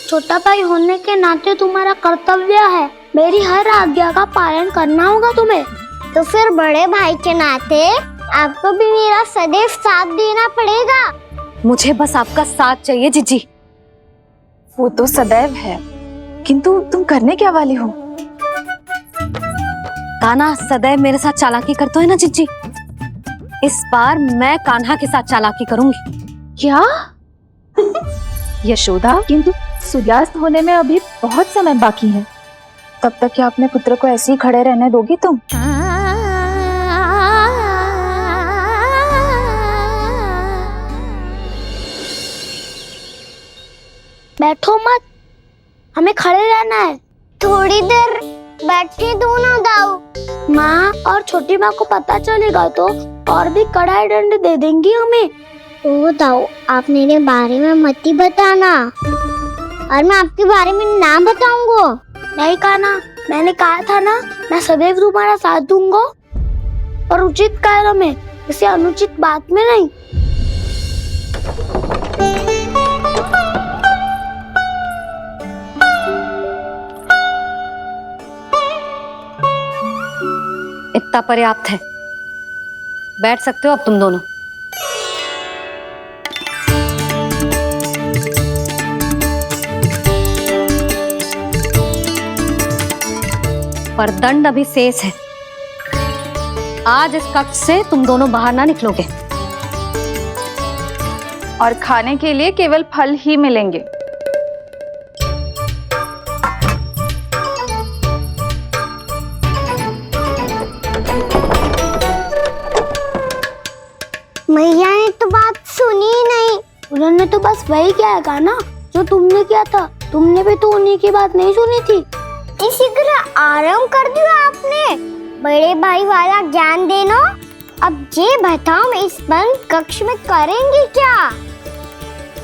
छोटा भाई होने के नाते तुम्हारा कर्तव्य है, मेरी हर आज्ञा का पालन करना होगा तुम्हें। तो फिर बड़े भाई के नाते आपको भी मेरा सदैव साथ देना पड़ेगा। मुझे बस आपका साथ चाहिए जीजी। वो तो सदैव है, किंतु तुम करने क्या वाली हो? कान्हा सदैव मेरे साथ चालाकी करता है ना जीजी, इस बार मैं कान्हा के साथ चालाकी करूंगी। क्या? यशोदा, किंतु सूर्यास्त होने में अभी बहुत समय बाकी है, तब तक क्या अपने पुत्र को ऐसे ही खड़े रहने दोगी तुम? बैठो मत, हमें खड़े रहना है। थोड़ी देर बैठे दोनों दाऊ। माँ और छोटी माँ को पता चलेगा तो और भी कड़ा दंड दे देंगी हमें। ओ दाऊ, आप मेरे बारे में मत ही बताना, और मैं आपके बारे में ना बताऊंगा। नहीं कान्हा, मैंने कहा था ना, मैं सदैव तुम्हारा साथ दूंगा, और उचित कार्य में, किसी अनुचित बात में नहीं। इतना पर्याप्त है, बैठ सकते हो अब तुम दोनों। पर दंड अभी शेष है। आज इस कक्ष से तुम दोनों बाहर ना निकलोगे, और खाने के लिए केवल फल ही मिलेंगे। मैया ने तो बात सुनी ही नहीं। उन्होंने तो बस वही किया था ना जो तुमने किया था। तुमने भी तो उन्हीं की बात नहीं सुनी थी। इसी तरह आराम कर दिया आपने। बड़े भाई वाला ज्ञान देना। अब ये बताओ, मैं इस बंद कक्ष में करेंगे क्या?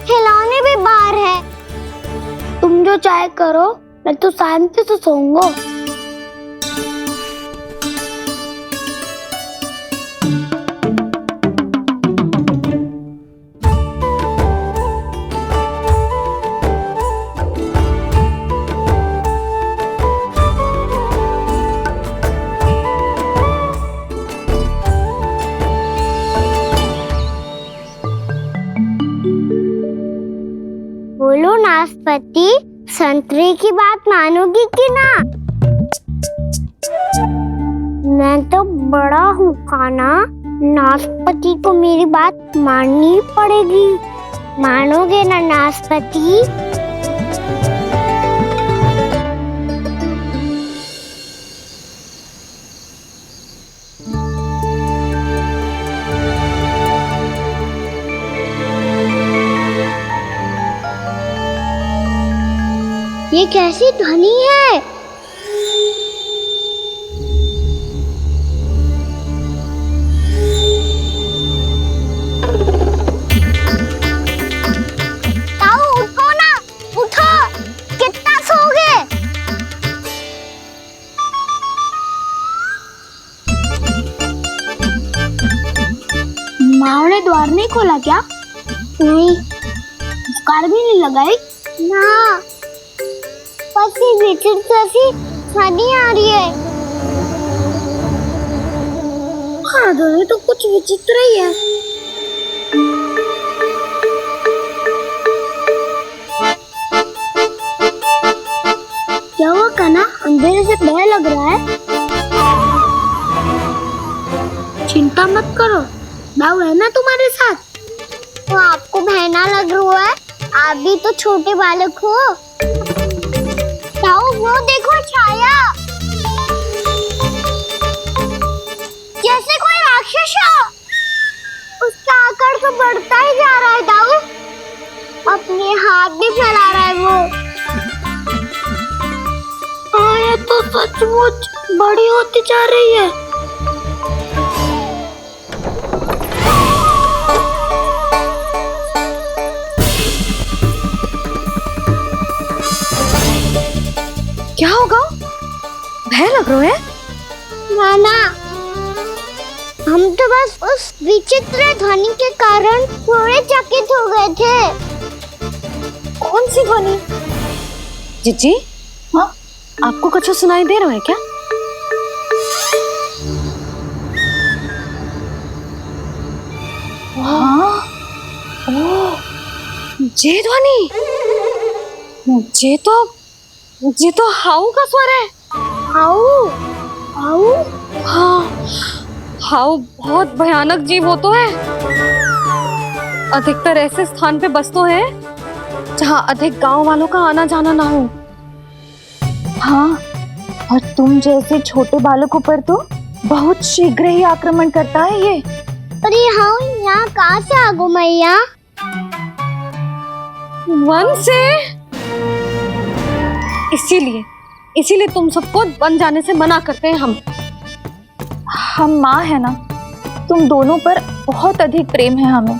खिलौने भी बाहर है। तुम जो चाहे करो, मैं तो शांति से सोऊंगा। बोलो नाशपाती, संतरे की बात मानोगी कि ना? मैं तो बड़ा हूँ कान्हा, नाशपाती को मेरी बात माननी पड़ेगी। मानोगे ना नाशपाती? ये कैसी ध्वनि है? ताऊ उठो ना, उठो, कितना सोओगे? माँ ने द्वार नहीं खोला क्या? नहीं। कार भी नहीं लगाई? ना, पति विचित्र जैसी ध्वनि आ रही है। हाँ, ध्वनि तो कुछ विचित्र ही है। क्या हुआ कान्हा, अंधेरे से भय लग रहा है? चिंता मत करो, दाऊ है ना तुम्हारे साथ। तो आपको बहना लग रहा है? आप भी तो छोटे बालक हो। ताऊ वो देखो छाया, जैसे कोई राक्षस हो। उसका आकार तो बढ़ता ही जा रहा है ताऊ, अपने हाथ भी फैला रहा है वो। हाँ, ये तो सचमुच बड़ी होती जा रही है। क्या होगा? भय लग रहा है? नाना, हम तो बस उस विचित्र ध्वनि के कारण थोड़े चकित हो गए थे। कौन सी ध्वनि? जीजी, हाँ आपको कुछ सुनाई दे रहा है क्या? हाँ ओह, ये ध्वनि, ये तो हाउ का स्वर है। हाउ हाउ हाँ, हाउ बहुत भयानक जीव हो तो है। अधिकतर ऐसे स्थान पे बसते हैं जहाँ अधिक गांव वालों का आना जाना ना हो। हाँ, और तुम जैसे छोटे बालकों पर तो बहुत शीघ्र ही आक्रमण करता है ये। पर ये हाउ यहाँ कहाँ से आ गो मैया? वन से। इसीलिए तुम सबको वन जाने से मना करते हैं हम माँ है ना, तुम दोनों पर बहुत अधिक प्रेम है हमें,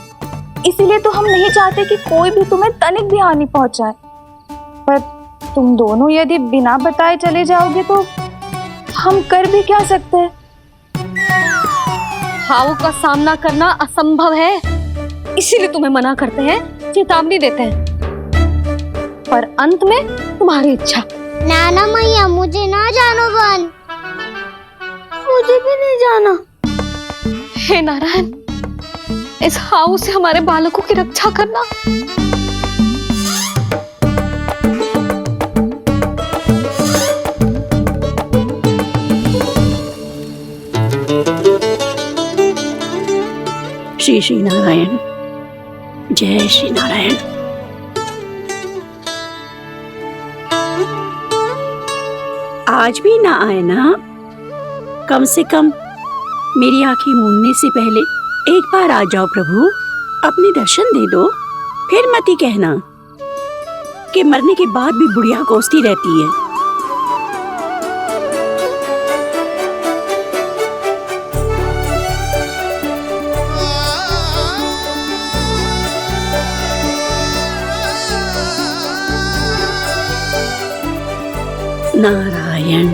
इसीलिए तो हम नहीं चाहते कि कोई भी तुम्हें तनिक भी हानि पहुंचाए। पर तुम दोनों यदि बिना बताए चले जाओगे तो हम कर भी क्या सकते हैं? हाउ का सामना करना असंभव है, इसीलिए तुम्हें मना करते हैं, चेतावनी देते हैं। पर अंत में तुम्हारी इच्छा। नाना मैया मुझे ना जानो वन। मुझे भी नहीं जाना। हे नारायण, इस हाउ से हमारे बालकों की रक्षा करना। श्री श्री नारायण, जय श्री नारायण। आज भी ना आए ना? कम से कम मेरी आंखें मूंदने से पहले एक बार आ जाओ प्रभु, अपने दर्शन दे दो। फिर मत ही कहना कि मरने के बाद भी बुढ़िया कोसती रहती है। नारायण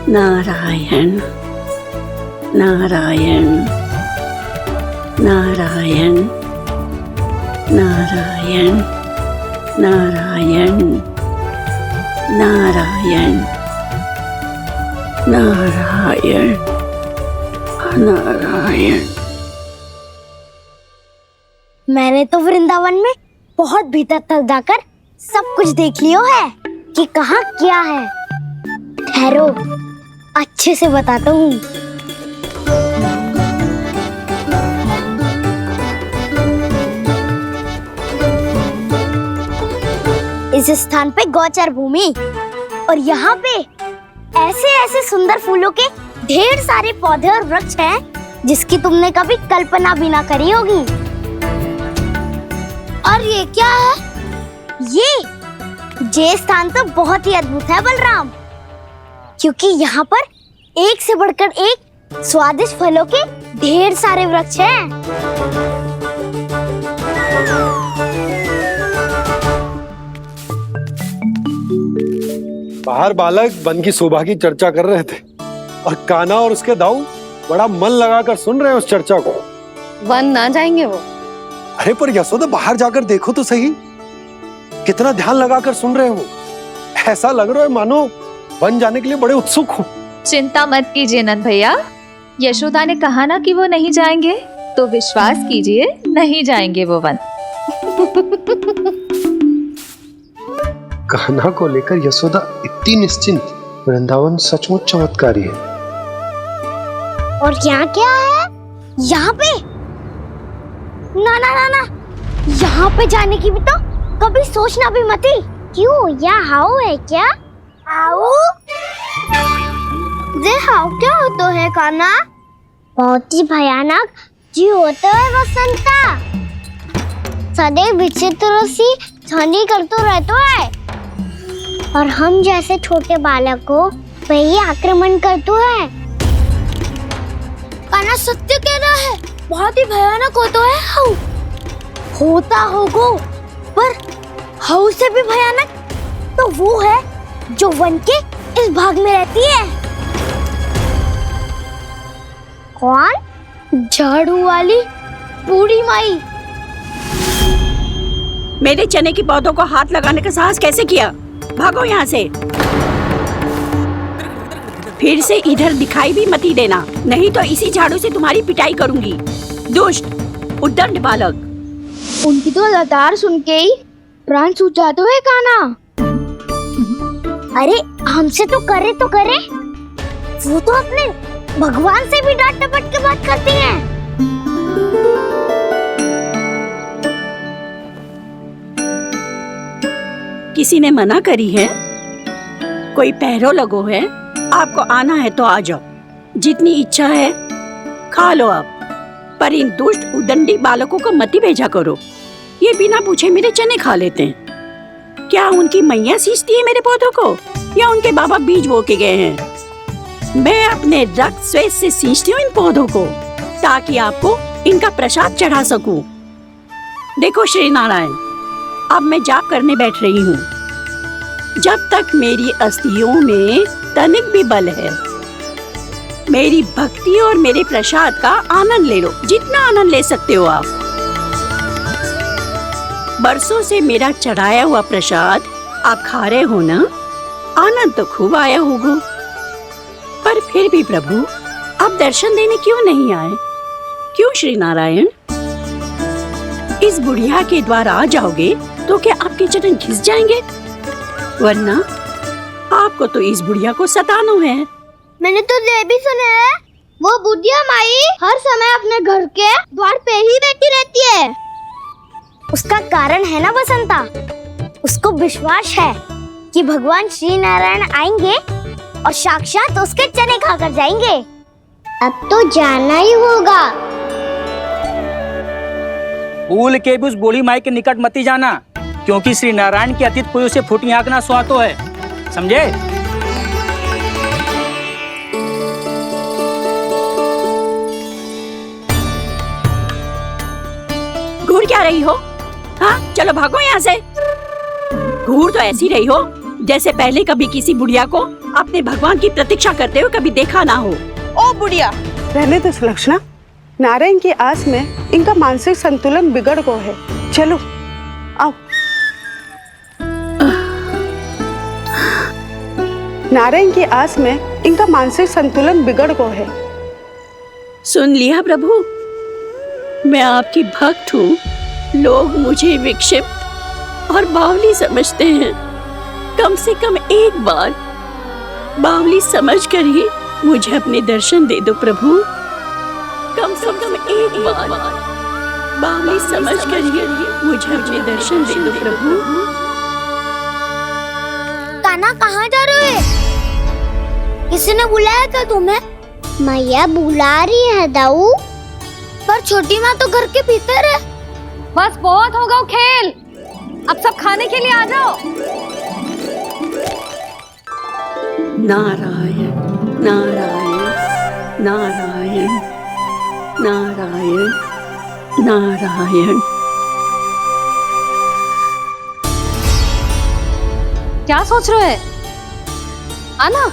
नारायण नारायण नारायण नारायण नारायण नारायण नारायण नारायण। मैंने तो वृंदावन में बहुत भीतर तक जाकर सब कुछ देख लियो है कि कहाँ क्या है। ठहरो, अच्छे से बताता हूँ। इस स्थान पे गोचर भूमि और यहाँ पे ऐसे ऐसे सुंदर फूलों के ढेर सारे पौधे और वृक्ष हैं जिसकी तुमने कभी कल्पना भी ना करी होगी। और ये क्या है? ये स्थान तो बहुत ही अद्भुत है बलराम, क्योंकि यहाँ पर एक से बढ़कर एक स्वादिष्ट फलों के ढेर सारे वृक्ष हैं। बाहर बालक वन की शोभा की चर्चा कर रहे थे और कान्हा और उसके दाऊ बड़ा मन लगाकर सुन रहे हैं उस चर्चा को। वन ना जाएंगे वो। अरे पर यशोदा, बाहर जाकर देखो तो सही, कितना ध्यान लगाकर सुन रहे हो। ऐसा लग रहा है मानो वन जाने के लिए बड़े उत्सुक हो। चिंता मत कीजिए नंद भैया, यशोदा ने कहा ना कि वो नहीं जाएंगे, तो विश्वास कीजिए नहीं जाएंगे वो वन। कान्हा को लेकर यशोदा इतनी निश्चिंत, वृंदावन सचमुच चमत्कारी है। और यहाँ क्या है? यहाँ पे ना ना ना ना, यहाँ पे जाने की भी तो कभी सोचना भी मत ही। क्यों, यहाँ हाउ है क्या? हाउ? ये हाउ क्या होता है कान्हा? बहुत ही भयानक जी होता है वसंता, सदैव विचित्र सी ध्वनि करते रहता है और हम जैसे छोटे बालक को वही आक्रमण करते है। कान्हा सत्य कह रहा है, बहुत ही भयानक होता है हाउ। होता होगो, पर हाउ से भी भयानक तो वो है जो वन के इस भाग में रहती है। कौन? झाड़ू वाली बूढ़ी माई। मेरे चने की पौधों को हाथ लगाने का साहस कैसे किया? भागो यहाँ से। फिर से इधर दिखाई भी मती देना, नहीं तो इसी झाड़ू से तुम्हारी पिटाई करूंगी। दुष्ट उद्दंड बालक। उनकी तो लतार सुन के ही प्राण सूझ जाते हुए काना। अरे हमसे तो करे, वो तो अपने भगवान से भी डांट डपट के बात करती हैं। किसी ने मना करी है? कोई पहरो लगो है? आपको आना है तो आ जाओ, जितनी इच्छा है खा लो आप, पर इन दुष्ट उदंडी बालकों को मत ही भेजा करो। ये बिना पूछे मेरे चने खा लेते हैं। क्या उनकी मैया सींचती है मेरे पौधों को, या उनके बाबा बीज बो के गए हैं? मैं अपने रक्त स्वेद से सींचती हूँ इन पौधों को, ताकि आपको इनका प्रसाद चढ़ा सकूं। देखो श्री नारायण, अब मैं जाप करने बैठ रही हूँ। जब तक मेरी अस्थियों में तनिक भी बल है, मेरी भक्ति और मेरे प्रसाद का आनंद ले लो, जितना आनंद ले सकते हो आप। बरसों से मेरा चढ़ाया हुआ प्रसाद आप खा रहे हो ना, आनंद तो खूब आया होगा। पर फिर भी प्रभु, आप दर्शन देने क्यों नहीं आए? क्यों श्री नारायण? इस बुढ़िया के द्वार आ जाओगे तो क्या आपके चरण घिस जाएंगे? वरना आपको तो इस बुढ़िया को सताना है। मैंने तो ये भी सुना है, वो बुढ़िया माई हर समय अपने घर के द्वार पे ही बैठी रहती है। उसका कारण है ना बसंता, उसको विश्वास है कि भगवान श्री नारायण आएंगे और साक्षात उसके चने खाकर जाएंगे। अब तो जाना ही होगा। भूल के भी उस बूढ़ी माई के निकट मत जाना, क्योंकि श्री नारायण की अतीत पुरुष से फूटी आंख ना सुहातो है, समझे? घूर क्या रही हो? हाँ, चलो भागो यहाँ से। घूर तो ऐसी रही हो जैसे पहले कभी किसी बुढ़िया को अपने भगवान की प्रतीक्षा करते हुए कभी देखा ना हो। ओ बुढ़िया, रहने दो सुलक्षणा। नारायण की आस में इनका मानसिक संतुलन बिगड़ गया है। चलो आओ। नारायण की आस में इनका मानसिक संतुलन बिगड़ गया है। सुन लिया प्रभु, मैं आपकी भक्त हूँ। लोग मुझे विक्षिप्त और बावली समझते हैं। कम से कम एक बार बावली समझकर ही मुझे अपने दर्शन दे दो प्रभु। कम से कम एक बार बावली समझकर ही मुझे अपने दर्शन दे दो प्रभु। कान्हा कहाँ जा रहे हो? किसी ने बुलाया क्या तुम्हें? मैया बुला रही है दाऊ। पर छोटी माँ तो घर के भीतर है। बस बहुत होगा खेल, अब सब खाने के लिए आ जाओ। नारायण नारायण नारायण नारायण नारायण। क्या सोच रहे हैं? आना।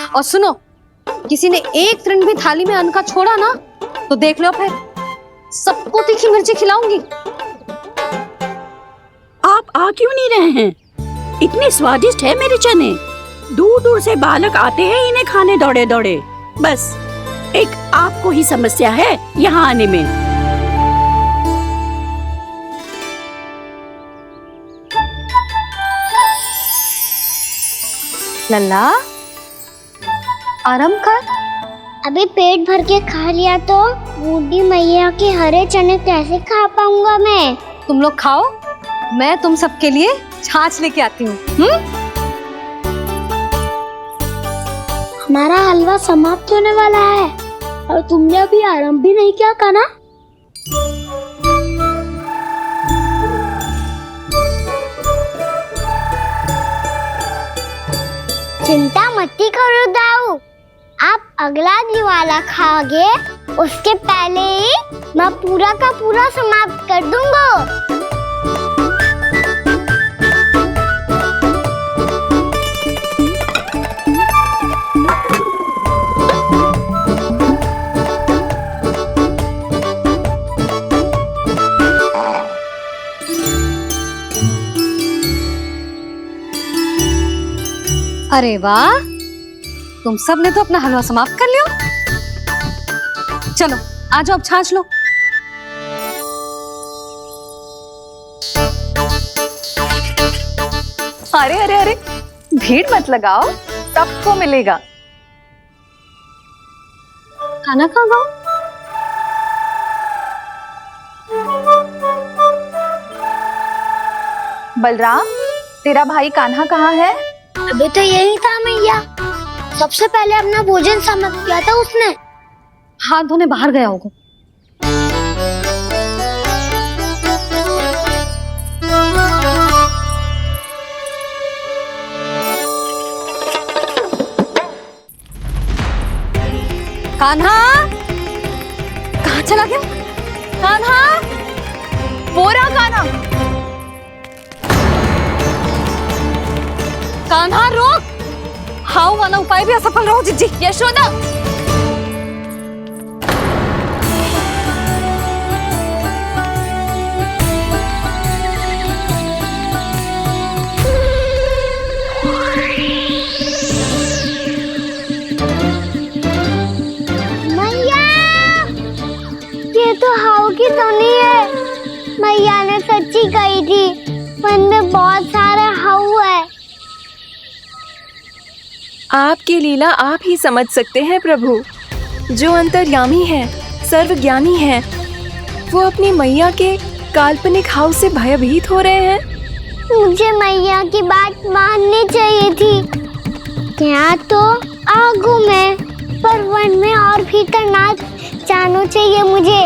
और सुनो, किसी ने एक तृण भी थाली में अन्न का छोड़ा ना, तो देख लो फिर सबको तीखी मिर्ची खिलाऊंगी। आप आ क्यों नहीं रहे हैं? इतने स्वादिष्ट है मेरे चने। दूर दूर से बालक आते हैं इन्हें खाने दौड़े दौड़े। बस एक आपको ही समस्या है यहाँ आने में। लल्ला, आराम कर। अभी पेट भर के खा लिया तो बूढ़ी मैया के हरे चने कैसे खा पाऊंगा मैं? तुम लोग खाओ, मैं तुम सबके लिए छाछ लेके आती हूँ। हमारा हलवा समाप्त होने वाला है और तुमने अभी आराम भी नहीं किया कान्हा। चिंता मत करो दाऊ, आप अगला दिवाला खाओगे उसके पहले ही मैं पूरा का पूरा समाप्त कर दूंगा। अरे वाह, तुम सब ने तो अपना हलवा समाप्त कर लिया। चलो आ जाओ, अब छाछ लो। अरे अरे अरे, भीड़ मत लगाओ, सबको मिलेगा। खाना खा गो। बलराम, तेरा भाई कान्हा कहाँ है? अभी तो यही था मैया, सबसे पहले अपना भोजन समाप्त किया था उसने। हाथ धोने बाहर गया होगा। कान्हा कहाँ चला गया? कान्हा, वो रहा कान्हा। कान्हा रोक। हाउ वाला उपाय भी असफल रहो जिज्जी। यशोदा, मैया, ये तो हाउ की धुनी है। मैया ने सच्ची कही थी, वन में बहुत सारे हाउ है। आपकी लीला आप ही समझ सकते हैं प्रभु। जो अंतर्यामी है, सर्वज्ञानी है, वो अपनी मैया के काल्पनिक हाव से भयभीत हो रहे हैं। मुझे मैया की बात माननी चाहिए थी। यहाँ तो आगू में, पर वन में और भीतर ना जाना चाहिए मुझे।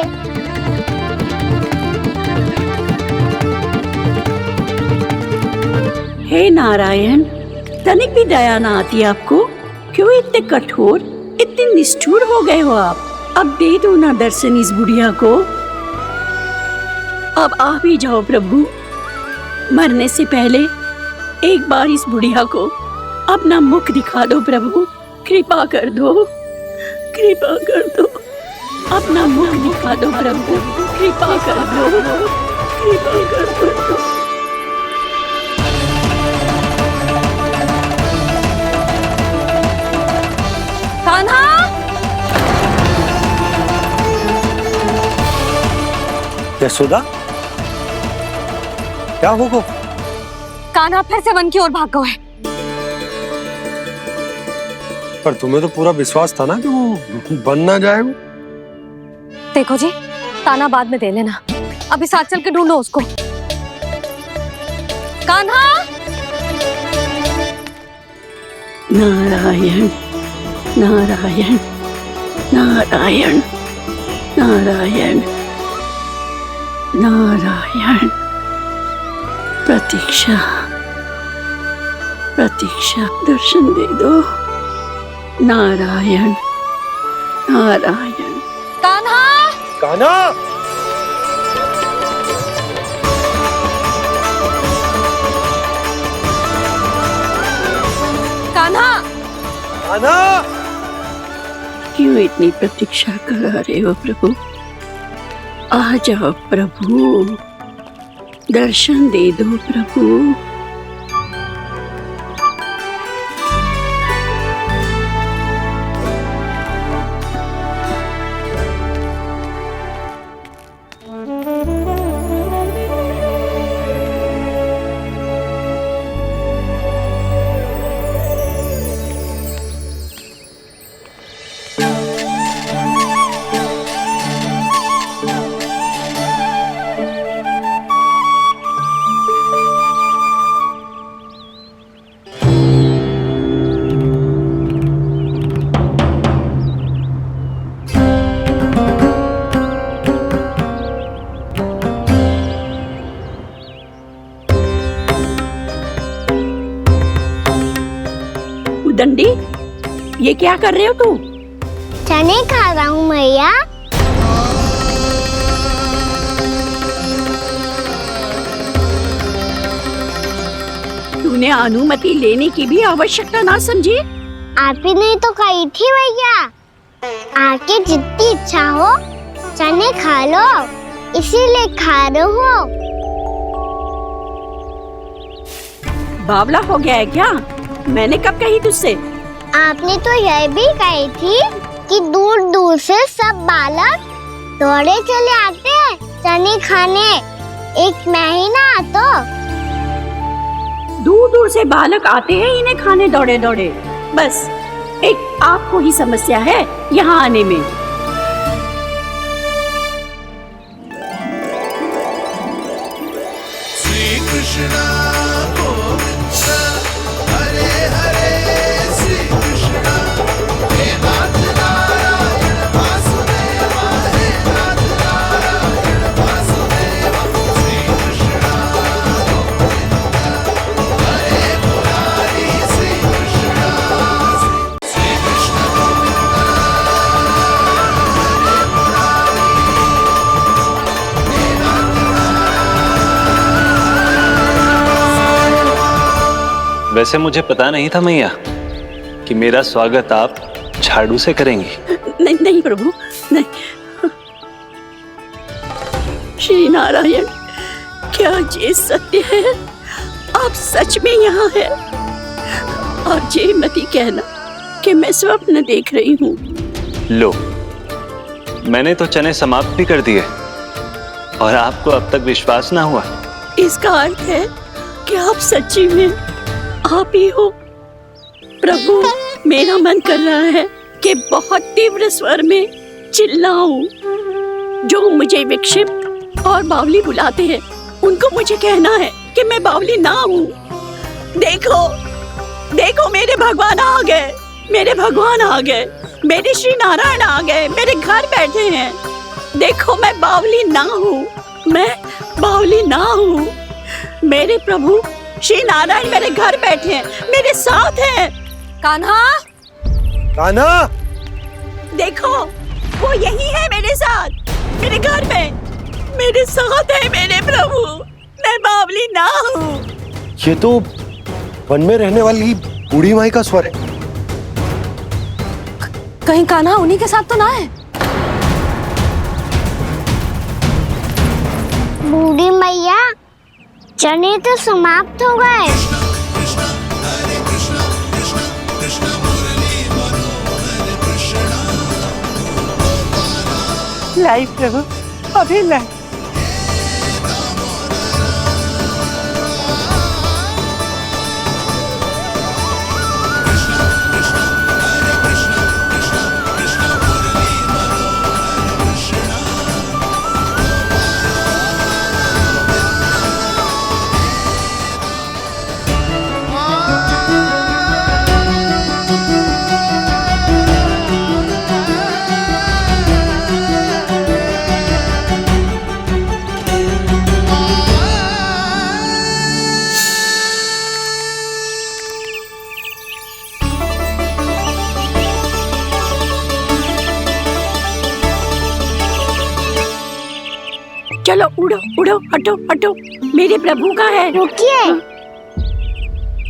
हे नारायण, तनिक भी दया ना आती आपको? क्यों इतने कठोर, इतने निष्ठुर हो गए हो आप? अब दे दो ना दर्शन इस बुढ़िया को। अब आ भी जाओ प्रभु, मरने से पहले एक बार इस बुढ़िया को अपना मुख दिखा दो प्रभु। कृपा कर दो, कृपा कर दो, अपना मुख दिखा दो प्रभु। कृपा कर दो, कृपा कर दो। कान्हा, यशोदा, क्या होगा? कान्हा फिर से वन की ओर भाग गया है। पर तुम्हें तो पूरा विश्वास था ना कि वो बन ना जाए। वो देखो जी, ताना बाद में दे लेना, अभी साथ चल के ढूंढो उसको। कान्हा, नारायण नारायण नारायण नारायण नारायण। प्रतीक्षा प्रतीक्षा, दर्शन दे दो। नारायण नारायण। कान्हा, कान्हा, कान्हा, कान्हा। क्यों इतनी प्रतीक्षा करा रहे हो प्रभु? आ जाओ प्रभु, दर्शन दे दो प्रभु। दंडी, ये क्या कर रहे हो तू? चने खा रहा हूँ मैया। तूने अनुमति लेने की भी आवश्यकता ना समझी? आप ही नहीं तो कही थी भैया, आके जितनी इच्छा हो चने खा लो, इसीलिए खा रहे हो। बावला हो गया है क्या? मैंने कब कही तुझसे? आपने तो यह भी कही थी कि दूर दूर से सब बालक दौड़े चले आते हैं चने खाने, एक मैं ही ना तो। दूर दूर से बालक आते हैं इन्हें खाने दौड़े दौड़े। बस एक आपको ही समस्या है यहाँ आने में। श्री कृष्णा हरे हरे श्री कृष्णा हे नाथ नारायण वासुदेवा हे नाथ नारायण वासुदेवा श्री कृष्णा हरे मुरारी श्री कृष्णा श्री कृष्ण हरे मुरारी हे नाथ वैसे मुझे पता नहीं था मैया कि मेरा स्वागत आप झाड़ू से करेंगी। नहीं नहीं प्रभु, नहीं। श्री नारायण, क्या ये सत्य है? आप सच में यहाँ हैं? और ये मत ही कहना कि मैं स्वप्न देख रही हूँ। लो, मैंने तो चने समाप्त भी कर दिए और आपको अब तक विश्वास ना हुआ। इसका अर्थ है कि आप सच्ची में आप ही हो। प्रभु, मेरा मन कर रहा है कि बहुत तीव्र स्वर में चिल्लाऊं। जो मुझे विक्षिप्त और बावली बुलाते हैं उनको मुझे कहना है कि मैं बावली ना हूँ। देखो देखो, मेरे भगवान आ गए, मेरे भगवान आ गए, मेरे श्री नारायण आ गए, मेरे घर बैठे हैं। देखो, मैं बावली ना हूँ, मैं बावली ना हूँ। मेरे प्रभु श्री नारायण मेरे घर बैठे हैं, मेरे साथ हैं। कान्हा, कान्हा, देखो, वो यही है मेरे साथ, मेरे घर में, मेरे साथ है मेरे प्रभु। मैं बावली ना हूँ। ये तो वन में रहने वाली बूढ़ी माई का स्वर है। कहीं कान्हा उन्हीं के साथ तो ना है? बूढ़ी मैया, चने तो समाप्त हो गए। लाई प्रभु, अभी लाई। चलो उड़ो उड़ो, हटो हटो, मेरे प्रभु का है। रुकिए,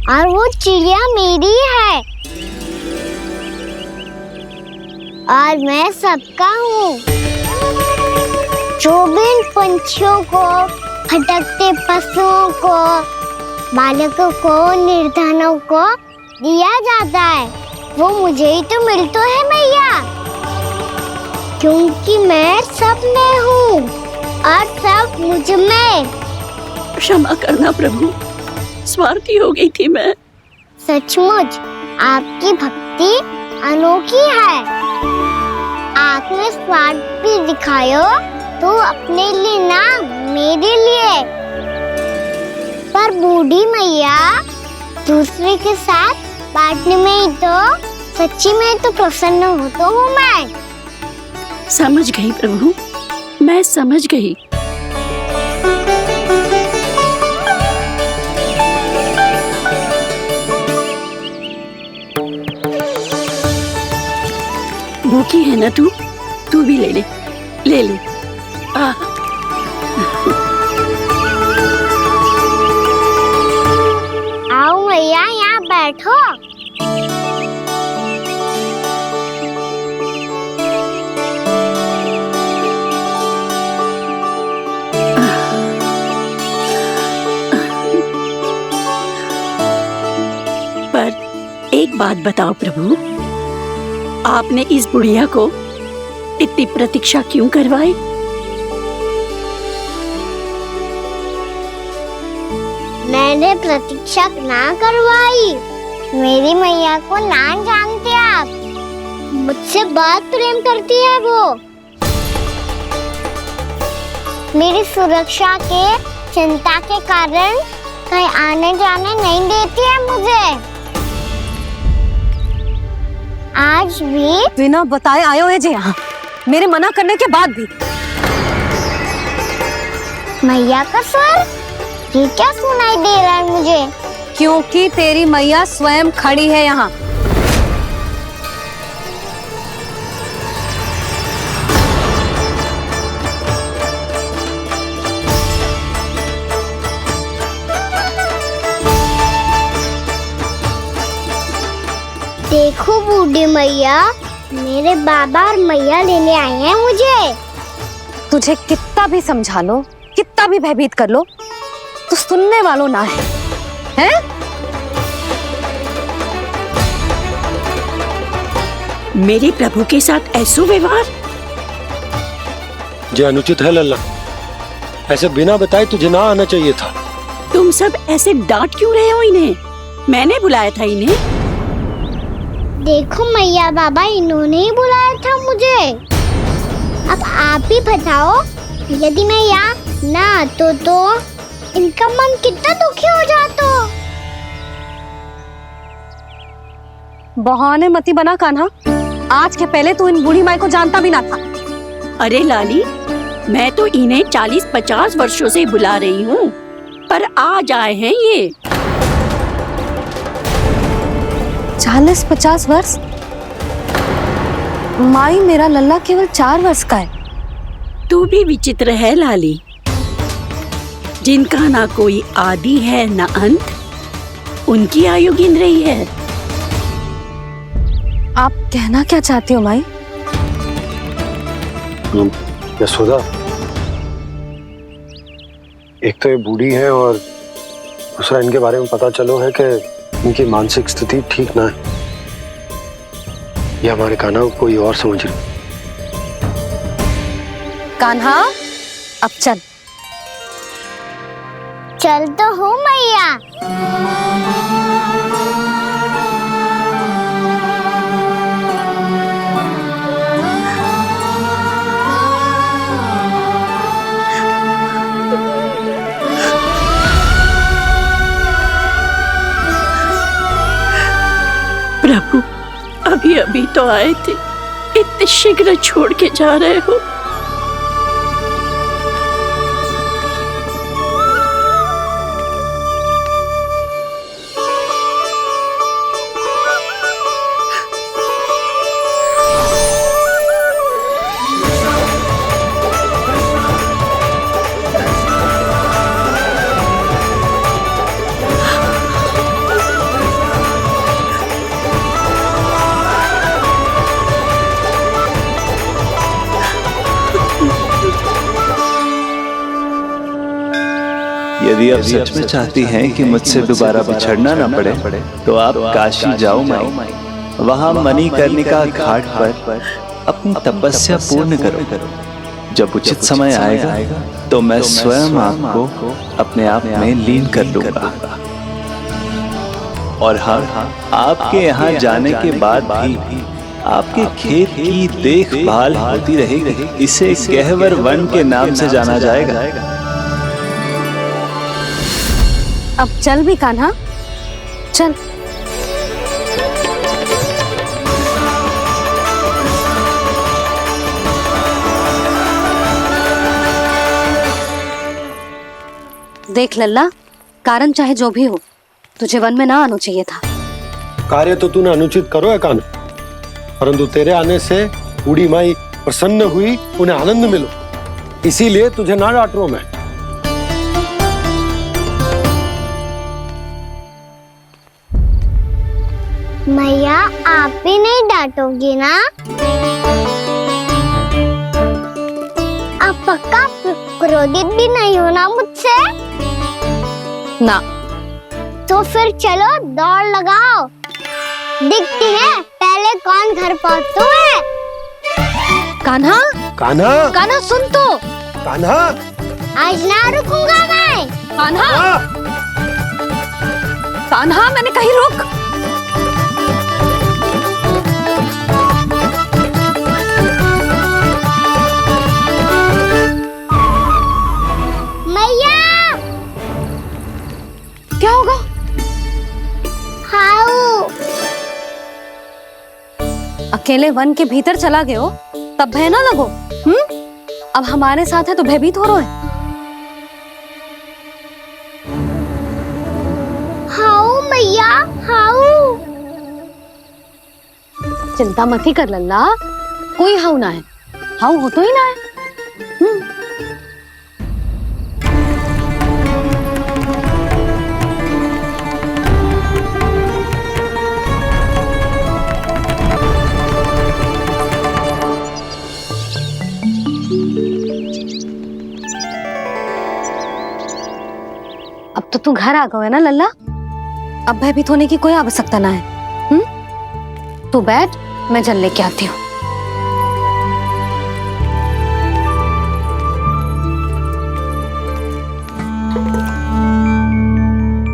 और वो चिड़िया मेरी है और मैं सबका हूँ। जो भी इन पंछियों को, भटकते पशुओं को, बालकों को, निर्धनों को दिया जाता है, वो मुझे ही तो मिलता है मैया, क्योंकि मैं सब में हूँ और सब मुझ में। क्षमा करना प्रभु, स्वार्थी हो गई थी मैं। सचमुच आपकी भक्ति अनोखी है। आपने स्वार्थ भी दिखायो तो अपने लिए ना, मेरे लिए। पर बूढ़ी मैया, दूसरे के साथ बांटने में ही तो सच्ची में तो प्रसन्न होता हूँ मैं। समझ गई प्रभु, मैं समझ गई। भूखी है ना तू? तू भी ले ले, ले ले। आओ मैया, यहाँ बैठो। एक बात बताओ प्रभु, आपने इस बुढ़िया को इतनी प्रतीक्षा क्यों करवाई? मैंने प्रतीक्षा ना करवाई। मेरी मैया को ना जानते आप, मुझसे बहुत प्रेम करती है वो। मेरी सुरक्षा के चिंता के कारण कहीं आने जाने नहीं देती है मुझे। आज भी बिना बताए आयो है जे यहाँ, मेरे मना करने के बाद भी। मैया का स्वर, ये क्या सुनाई दे रहा है मुझे? क्योंकि तेरी मैया स्वयं खड़ी है यहाँ। देखो बूढ़ी मैया, मेरे बाबा और मैया लेने आए हैं मुझे। तुझे कितना भी समझा लो, कितना भी भयभीत कर लो, तो सुनने वालों ना है, हैं? मेरे प्रभु के साथ ऐसा व्यवहार जो अनुचित है लल्ला। ऐसे बिना बताए तुझे ना आना चाहिए था। तुम सब ऐसे डांट क्यों रहे हो इन्हें? मैंने बुलाया था इन्हें। देखो मैया बाबा, इन्होंने ही बुलाया था मुझे। अब आप ही बताओ, यदि मैं यहाँ ना आतो तो इनका मन कितना दुखी हो जाता। बहाने मती बना कान्हा, आज के पहले तू इन बूढ़ी माई को जानता भी ना था। अरे लाली, मैं तो इन्हें 40-50 वर्षों से बुला रही हूँ, पर आज आए हैं ये। 40-50 वर्ष? माई, मेरा लल्ला केवल 4 वर्ष का है। तू भी विचित्र है लाली, जिनका ना कोई आदि है ना अंत, उनकी आयु गिन रही है। आप कहना क्या चाहती हो माई? यशोदा, एक तो ये बूढ़ी है और दूसरा इनके बारे में पता चलो है कि इनकी मानसिक स्थिति ठीक ना है। ये हमारे कान्हा को कोई और समझ रही। कान्हा, अब चल। चल तो हो मैया। प्रभु, अभी अभी तो आए थे, इतने शीघ्र छोड़ के जा रहे हो। यदि आप सच में चाहती हैं कि मुझसे दोबारा बिछड़ना न पड़े तो आप काशी जाओ माई। वहां मणिकर्णिका घाट पर अपनी तपस्या पूर्ण करो। जब उचित समय आएगा तो मैं स्वयं आपको अपने आप में लीन कर लूंगा। और हाँ, आपके यहाँ जाने के बाद भी आपके खेत की देखभाल होती रहेगी। इसे गहवर वन के नाम से जाना जाएगा। अब चल भी कान्हा, चल। देख लल्ला, कारण चाहे जो भी हो, तुझे वन में ना आना चाहिए था। कार्य तो तूने अनुचित करो है कान्हा, परंतु तेरे आने से बूढ़ी माई प्रसन्न हुई, उन्हें आनंद मिलो, इसीलिए तुझे ना डांट रहा हूं मैं। मैया, आप भी नहीं डांटोगी ना? आप पक्का क्रोधित भी नहीं हो ना मुझसे? ना। तो फिर चलो दौड़ लगाओ। दिखती है, पहले कौन घर पहुँचता है? कान्हा, कान्हा, कान्हा सुन तो। कान्हा, आज ना रुकूंगा मैं। कान्हा, कान्हा, मैंने कही रुक। मैया, क्या होगा? हाउ अकेले वन के भीतर चला गए हो तब भय ना लगो। अब हमारे साथ है तो भयभीत हो रहे हैं। हाउ मैया, हाउ। चिंता मत ही कर लल्ला, कोई हाउ ना है। हाउ हो तो ही ना है। अब तो तू घर आ गया है ना लल्ला, अब भयभीत होने की कोई आवश्यकता ना है। तू बैठ, मैं जल लेके आती हूँ।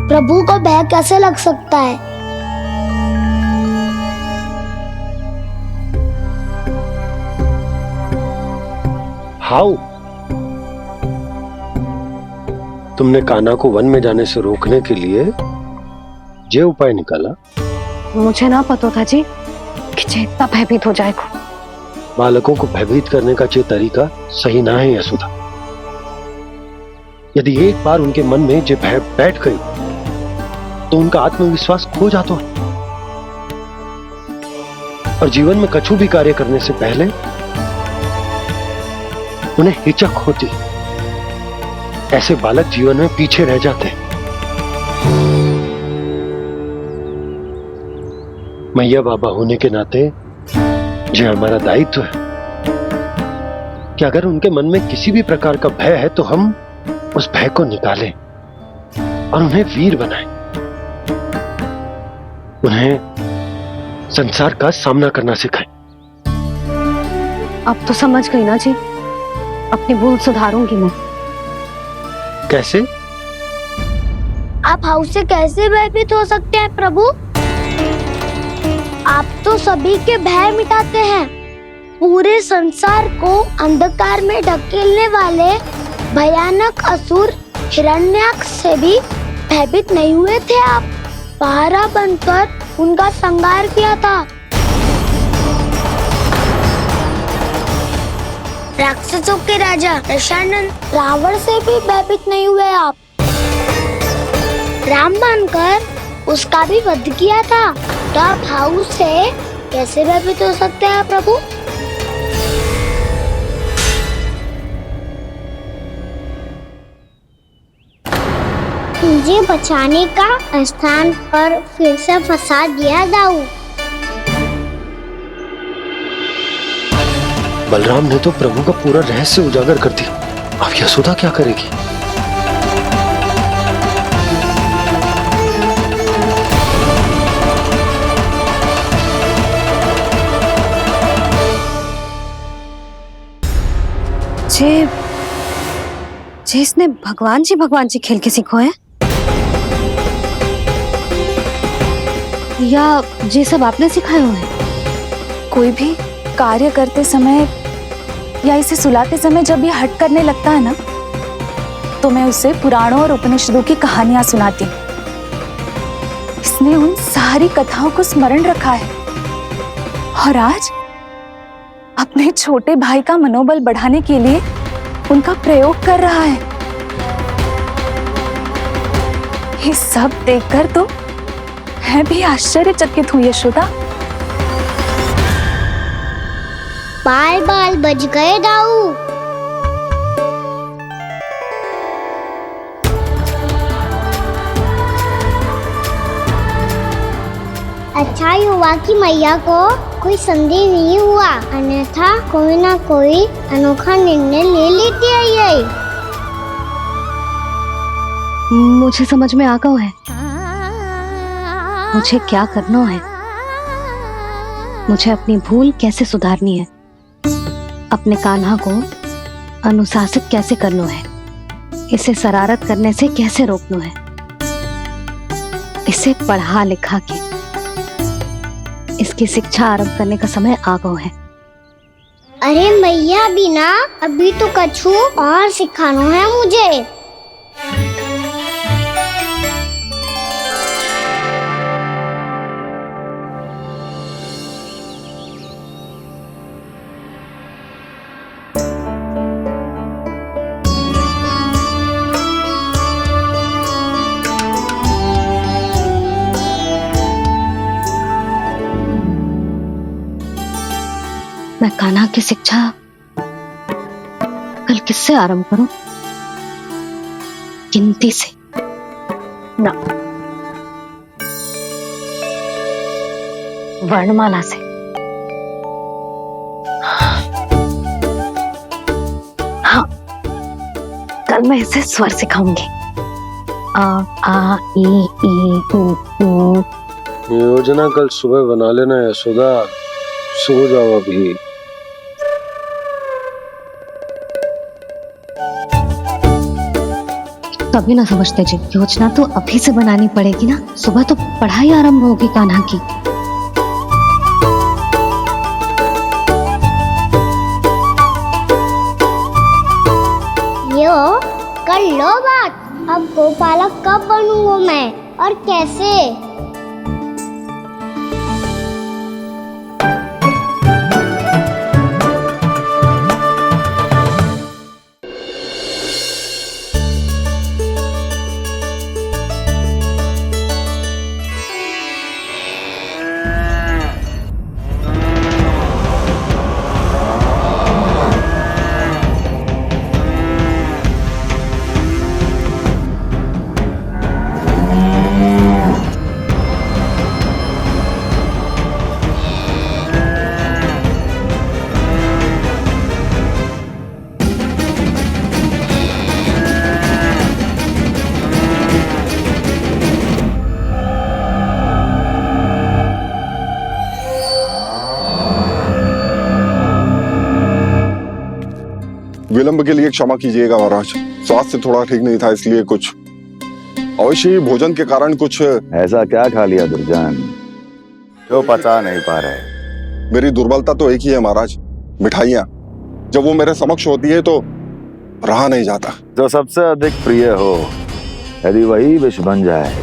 प्रभु को भय कैसे लग सकता है? हाउ? तुमने कान्हा को वन में जाने से रोकने के लिए ये उपाय निकाला? मुझे ना पता था जी कि जे इतना भयभीत हो जाएगा। बालकों को भयभीत करने का ये तरीका सही ना है यशोदा। यदि एक बार उनके मन में ये भय बैठ गई तो उनका आत्मविश्वास खो जाता है और जीवन में कछु भी कार्य करने से पहले उन्हें हिचक होती। ऐसे बालक जीवन में पीछे रह जाते हैं। मैया बाबा होने के नाते ये हमारा दायित्व है कि अगर उनके मन में किसी भी प्रकार का भय है तो हम उस भय को निकालें और उन्हें वीर बनाएं, उन्हें संसार का सामना करना सिखाएं। अब तो समझ गई ना जी, अपनी भूल सुधारूंगी मैं। कैसे? आप हाउ से कैसे भयभीत हो सकते हैं प्रभु? आप तो सभी के भय मिटाते हैं। पूरे संसार को अंधकार में ढकेलने वाले भयानक असुर हिरण्याक्ष से भी भयभीत नहीं हुए थे आप। पहरा बनकर उनका संहार किया था। राक्षसों के राजा दशानन रावण से भी भयभीत नहीं हुए आप। राम बनकर उसका भी वध किया था। तो आप हाउ से कैसे भयभीत हो सकते हैं प्रभु? मुझे बचाने का स्थान पर फिर से फंसा दिया दाऊ। बलराम ने तो प्रभु का पूरा रहस्य उजागर कर दिया। अब यशोदा क्या करेगी? जे इसने भगवान जी खेल के सीखो है या जे सब आपने सिखाए हुए हैं? कोई भी कार्य करते समय या इसे सुलाते समय जब ये हट करने लगता है ना, तो मैं उसे पुराणों और उपनिषदों की कहानियां सुनाती हूँ। इसने उन सारी कथाओं को स्मरण रखा है और आज अपने छोटे भाई का मनोबल बढ़ाने के लिए उनका प्रयोग कर रहा है। ये सब देखकर तो मैं भी आश्चर्यचकित हूँ यशोदा। बाल बाल बज गए दाऊ। अच्छा ही हुआ कि मैया को कोई संदेह नहीं हुआ, अन्यथा कोई ना कोई अनोखा निर्णय ले लेती है ये। मुझे समझ में आ गया है मुझे क्या करना है। मुझे अपनी भूल कैसे सुधारनी है, अपने कान्हा को अनुशासित कैसे करना है, इसे शरारत करने से कैसे रोकना है, इसे पढ़ा लिखा के इसकी शिक्षा आरंभ करने का समय आ गया है। अरे मैया बिना, अभी तो कछु और सिखाना है मुझे। मैं कान्हा की शिक्षा कल किससे आरंभ करूं? गिनती से ना, वर्णमाला से। हाँ, कल मैं इसे स्वर सिखाऊंगी। आ ई ऊ। योजना कल सुबह बना लेना यशोदा, सो जाओ अभी। कभी ना समझते जी, योजना तो अभी से बनानी पड़ेगी ना, सुबह तो पढ़ाई आरंभ होगी कान्हा की। यो कर लो बात, अब गोपालक कब बनूंगा मैं और कैसे? विलंब के लिए क्षमा कीजिएगा महाराज, स्वास्थ्य थोड़ा ठीक नहीं था इसलिए कुछ अवश्य ही भोजन के कारण कुछ। ऐसा क्या खा लिया दुर्जन जो पचा नहीं पा रहे? मेरी दुर्बलता तो एक ही है महाराज, मिठाइयाँ। जब वो मेरे समक्ष होती है तो रहा नहीं जाता। जो सबसे अधिक प्रिय हो, यदि वही विष बन जाए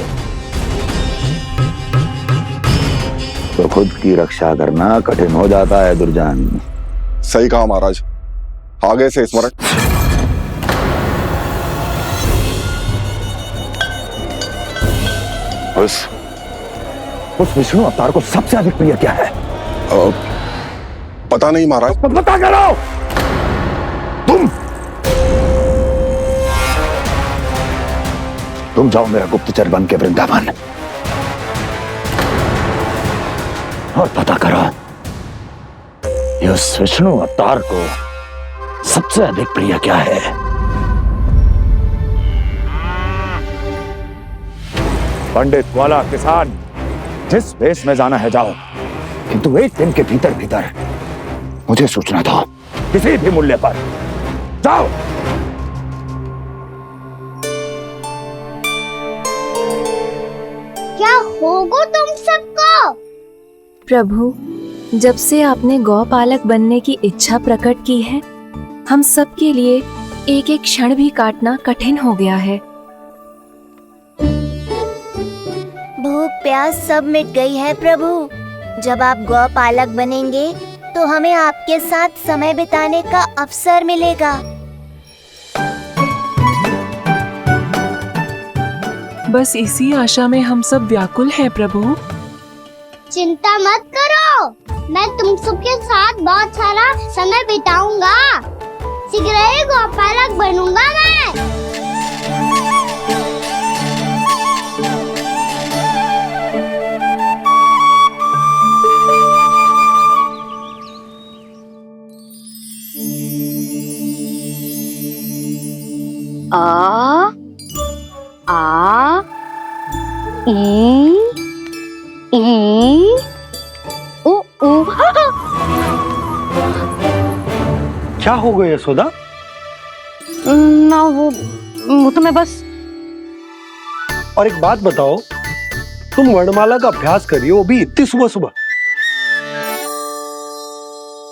तो खुद की रक्षा करना कठिन हो जाता है दुर्जन। सही कहा महाराज, आगे से स्मरण। उस विष्णु अवतार को सबसे अधिक प्रिय क्या है? पता नहीं महाराज। पता करो। तुम जाओ मेरा गुप्तचर बन के वृंदावन और पता करो इस विष्णु अवतार को सबसे अधिक प्रिय क्या है। पंडित वाला किसान, जिस वेश में जाना है जाओ, किंतु एक दिन के भीतर भीतर मुझे सूचना दो, किसी भी मूल्य पर। जाओ। क्या होगा तुम सबको? प्रभु, जब से आपने गौपालक बनने की इच्छा प्रकट की है, हम सब के लिए एक एक क्षण भी काटना कठिन हो गया है। भूख प्यास सब मिट गई है प्रभु। जब आप गौपालक बनेंगे तो हमें आपके साथ समय बिताने का अवसर मिलेगा। बस इसी आशा में हम सब व्याकुल हैं प्रभु। चिंता मत करो, मैं तुम सबके साथ बहुत सारा समय बिताऊंगा। शीघ्र ही गोपालक बनूंगा मैं। आ ई ऊ ऊ क्या हो गया यशोदा? ना वो तो मैं बस। और एक बात बताओ, तुम वर्णमाला का अभ्यास कर रही हो, वो भी इतनी सुबह सुबह,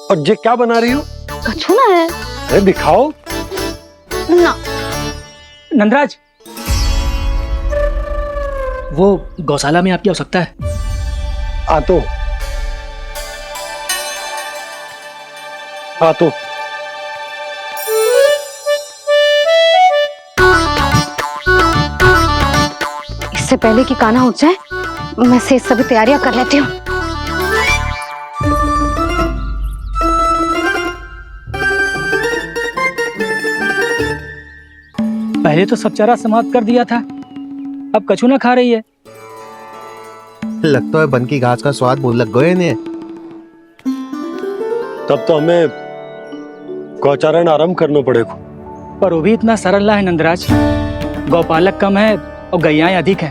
और ये क्या बना रही हो? कछुआ है। अरे दिखाओ ना। नंदराज, वो गौशाला में आपकी आवश्यकता है। आ तो इससे पहले कि कान्हा उठ जाए, मैं से सभी तैयारियां कर लेती हूँ। पहले तो सब चारा समाप्त कर दिया था, अब कछू ना खा रही है। लगता है बन की घास का स्वाद भूल लग गए ने। तब तो हमें गौचारण आरंभ करना पड़ेगा। पर वो भी इतना सरल है नंदराज। गौपालक कम है और गैयाएं अधिक है।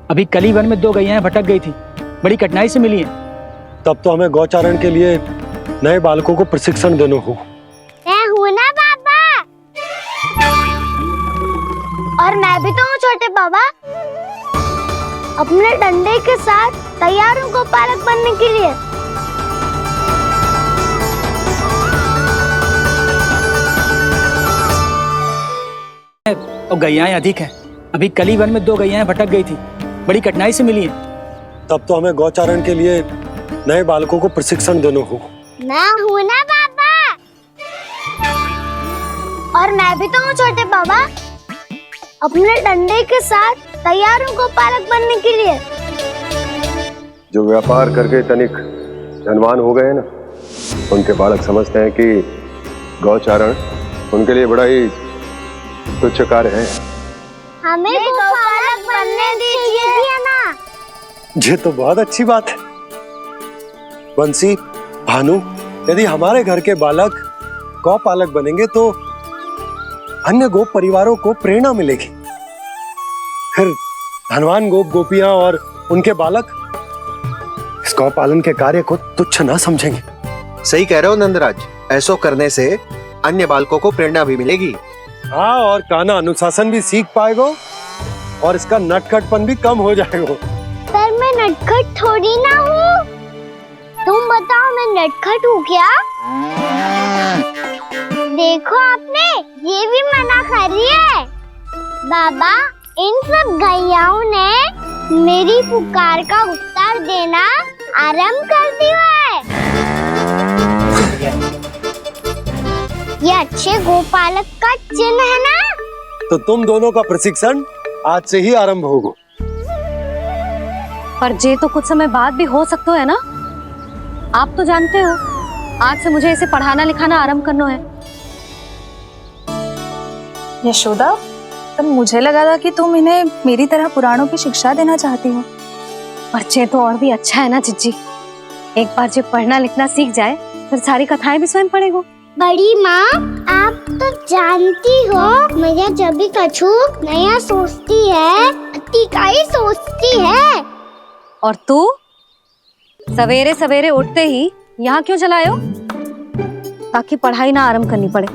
अभी कली वन में 2 गैयाएं भटक गई थी, बड़ी कठिनाई से मिली है। तब तो हमें गौचारण के लिए नए बालकों को प्रशिक्षण देना हो। मैं हूँ ना बाबा, और मैं भी तो हूँ छोटे बाबा। अपने डंडे के साथ तैयार हूँ गौपालक बनने के लिए। और गैयाएं अधिक है। अभी कली वन में 2 गैयाएं भटक गई थी, बड़ी कठिनाई से मिली है। तब तो हमें गौचारण के लिए नए बालकों को प्रशिक्षण देना हो। मैं हूँ ना बाबा, और मैं भी तो हूँ छोटे बाबा। अपने डंडे के साथ तैयार हूँ गौपालक बनने के लिए। जो व्यापार करके तनिक धनवान हो गए ना, उनके बालक समझते हैं कि गौचारण उनके लिए बड़ा ही तुच्छ कार्य है। हमें गौपालक बनने दीजिए ना। ये तो बहुत अच्छी बात है। बंसी, भानु, यदि हमारे घर के बालक गौपालक बनेंगे तो अन्य गोप परिवारों को प्रेरणा मिलेगी। फिर धनवान गोप गोपियां और उनके बालक इस गौपालन के कार्य को तुच्छ ना समझेंगे। सही कह रहे हो नंदराज, ऐसा करने से अन्य बालकों को प्रेरणा भी मिलेगी। हाँ, और कान्हा अनुशासन भी सीख पाएगा और इसका नटखटपन भी कम हो जाएगा। पर मैं नटखट थोड़ी ना हूँ। तुम बताओ, मैं नटखट हूँ क्या? देखो आपने ये भी मना कर रही है। बाबा, इन सब गैयाओं ने मेरी पुकार का उत्तर देना आरंभ कर दिया है। ये अच्छे गोपालक का चिन्ह है ना? तो तुम दोनों का प्रशिक्षण आज से ही आरंभ होगा। पर जे तो कुछ समय बाद भी हो सकता है ना। आप तो जानते हो, आज से मुझे इसे पढ़ाना लिखाना आरंभ करना है। यशोदा, तब मुझे लगा था कि तुम इन्हें मेरी तरह पुराणों की शिक्षा देना चाहती हो। पर जे तो और भी अच्छा है ना जिज्जी। एक बार जब पढ़ना लिखना सीख जाए, फिर सारी कथाएं भी स्वयं पढ़ेगा। बड़ी माँ, आप तो जानती हो, मैया जब भी कछु नया सोचती है, का ही सोचती है। और तू सवेरे सवेरे उठते ही यहाँ क्यों चलाए हो? ताकि पढ़ाई ना आरंभ करनी पड़े,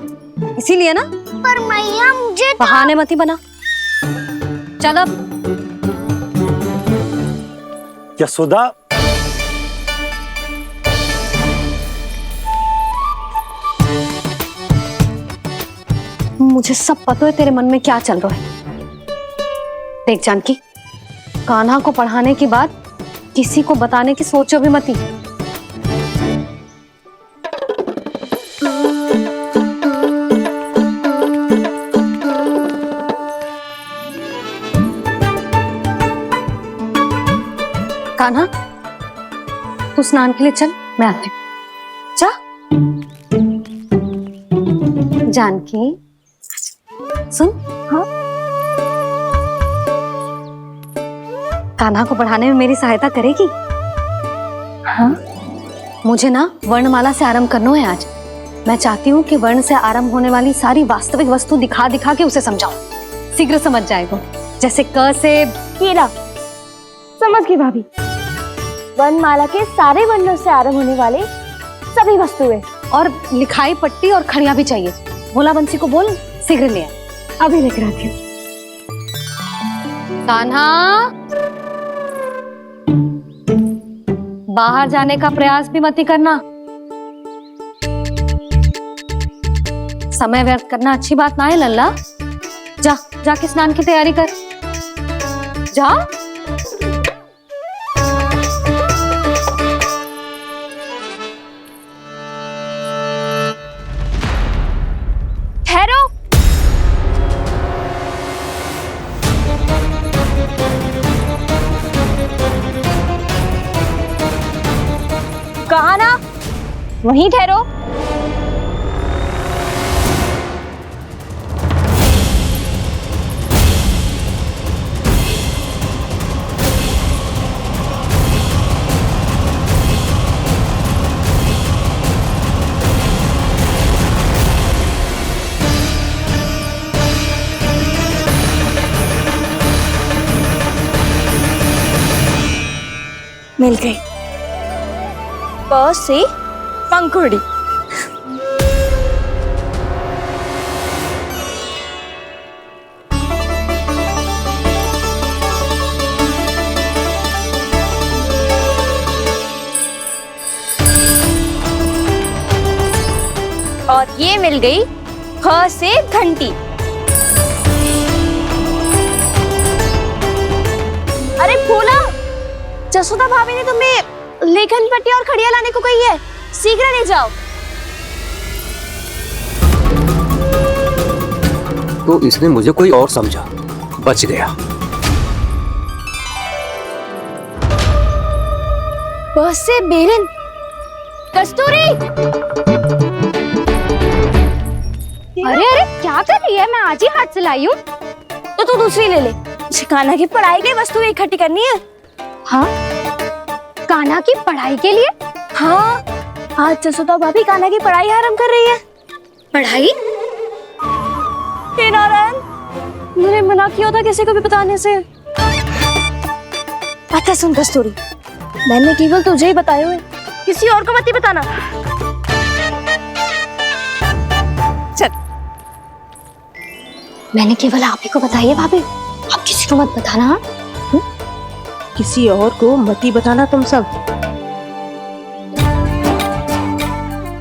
इसीलिए ना। पर मैया मुझे बहाने मती बना। चल अब। यशोदा, मुझे सब पता है तेरे मन में क्या चल रहा है। देख जानकी, कान्हा को पढ़ाने के बाद किसी को बताने की सोचो भी मती। कान्हा, तू स्नान के लिए चल, मैं आती हूँ। जा। जानकी, सुन। हाँ? कान्हा को पढ़ाने में मेरी सहायता करेगी? हाँ? मुझे ना वर्णमाला से आरंभ करना है आज। मैं चाहती हूँ कि वर्ण से आरंभ होने वाली सारी वास्तविक वस्तु दिखा दिखा के उसे समझाऊं। शीघ्र समझ जाएगा। जैसे क से केरा। समझ गई भाभी। वर्णमाला के सारे वर्णों से आरंभ होने वाले सभी वस्तुएं और लिखाई पट्टी और खड़िया भी चाहिए। भोला बंसी को बोल शीघ्र ले आए। अभी लेकर आती हूँ। कान्हा, बाहर जाने का प्रयास भी मत ही करना। समय व्यर्थ करना अच्छी बात ना है लल्ला। जा जाके स्नान की तैयारी कर। जा। ठहरो। कहा ना, वहीं ठहरो। मिल गई। प से पंखुड़ी। और ये मिल गई ह से घंटी। अरे भोला, जसोदा भाभी ने तुम्हें लेखन पट्टी और खड़िया लाने को कही है, शीघ्र ले जाओ। तो इसने मुझे कोई और समझा, बच गया। बस से बेलन। कस्तूरी, अरे अरे क्या कर रही है? मैं आज ही हाथ से लाई हूँ। तो तू दूसरी ले ले। कान्हा की पढ़ाई की वस्तु इकट्ठी करनी है। हाँ, कान्हा की पढ़ाई के लिए? हाँ, आज जसोदा भाभी कान्हा की पढ़ाई आरंभ कर रही है। पढ़ाई? हे नारायण, मैंने मना किया था किसी को भी बताने से। अच्छा सुन कस्तूरी, मैंने केवल तुझे ही बताए हुए, किसी और को मत ही बताना। चल, मैंने केवल आप ही को बताई है भाभी, आप किसी को मत बताना। किसी और को मत ही बताना तुम सब।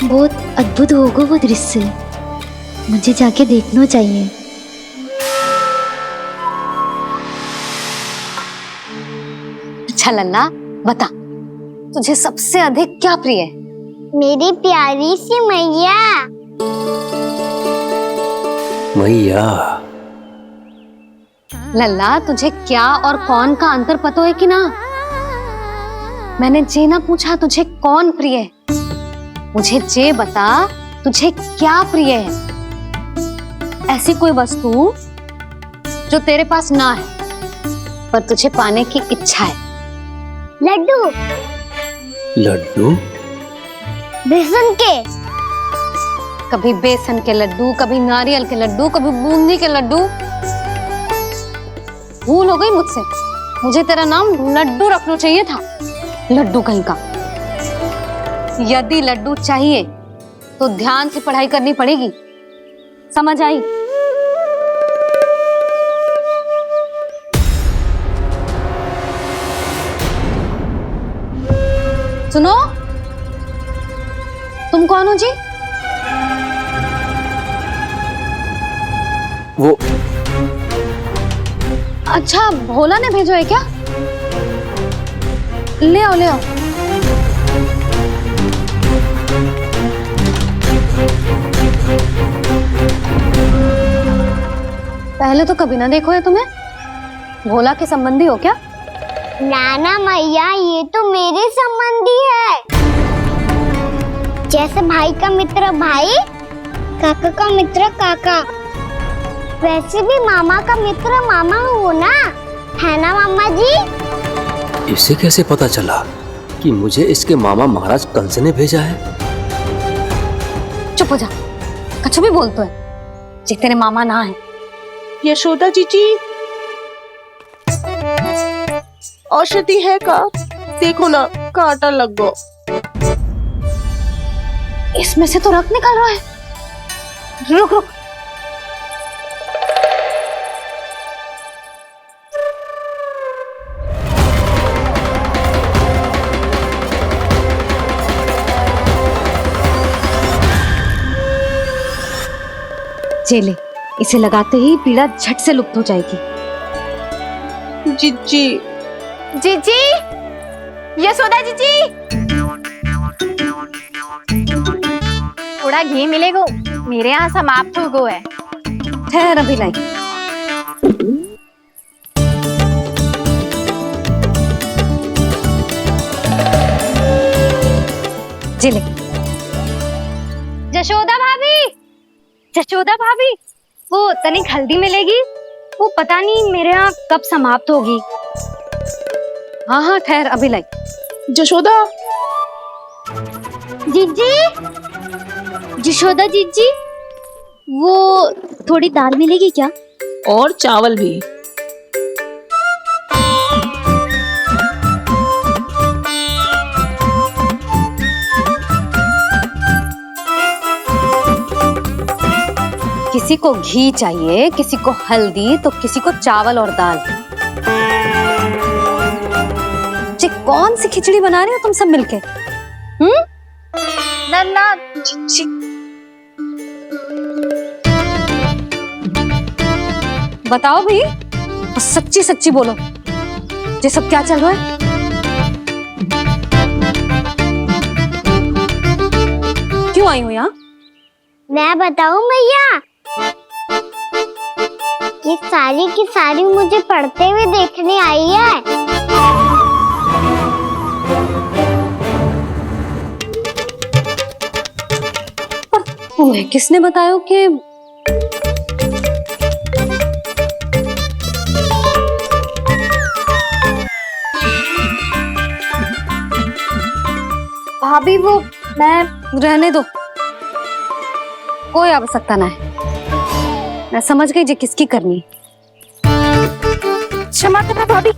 बहुत अद्भुत होगा वो दृश्य, मुझे जाके देखना चाहिए। अच्छा लल्ला, बता तुझे सबसे अधिक क्या प्रिय है? मेरी प्यारी सी मैया। मैया। लल्ला, तुझे क्या और कौन का अंतर पता है कि ना? मैंने जे ना पूछा तुझे कौन प्रिय है, मुझे जे बता तुझे क्या प्रिय है। ऐसी कोई वस्तु जो तेरे पास ना है पर तुझे पाने की इच्छा है। लड्डू। लड्डू? बेसन के। कभी बेसन के लड्डू, कभी नारियल के लड्डू, कभी बूंदी के लड्डू। भूल हो गई मुझसे, मुझे तेरा नाम लड्डू रखना चाहिए था। लड्डू कहीं का। यदि लड्डू चाहिए तो ध्यान से पढ़ाई करनी पड़ेगी, समझ आई? सुनो, तुम कौन हो जी? वो अच्छा, भोला ने भेजो है क्या? ले आओ ले आओ। पहले तो कभी ना देखो है तुम्हें। भोला के संबंधी हो क्या? नाना मैया, ये तो मेरे संबंधी है। जैसे भाई का मित्र भाई, काका का मित्र काका, वैसे भी मामा का मित्र मामा हो ना, है ना मामा जी? इसे कैसे पता चला कि मुझे इसके मामा महाराज कंस ने भेजा है? चुप हो जा, कछु भी बोलते है, जे तेरे मामा ना है। यशोदा जीजी, औषधि है का? देखो ना, कांटा लग गो। इसमें से तो रक्त निकल रहा है। रुक रुक, चले, इसे लगाते ही पीड़ा झट से लुप्त हो जाएगी। जीजी, जीजी, यशोदा जीजी, थोड़ा घी मिलेगा, मेरे यहाँ समाप्त हो गया है। ठहर अभी लाई। जिले। जशोदा भाभी, जशोदा भाभी, वो तनिक हल्दी मिलेगी? वो पता नहीं मेरे यहाँ कब समाप्त होगी। हाँ हाँ ठहर अभी लाई। जशोदा, जीजी, जशोदा जीजी, वो थोड़ी दाल मिलेगी क्या? और चावल भी। किसी को घी चाहिए, किसी को हल्दी, तो किसी को चावल और दाल। जी कौन सी खिचड़ी बना रहे हो तुम सब मिलके? नन्ना, बताओ भाई, और सच्ची सच्ची बोलो, ये सब क्या चल रहा है? क्यों आई हो यहाँ? मैं बताऊं भैया, ये सारी की सारी मुझे पढ़ते हुए देखने आई है। तुम्हें किसने बताया कि भाभी वो मैं रहने दो, कोई आवश्यकता ना है। मैं समझ गई जी किसकी करनी। क्षमा करना भाभी,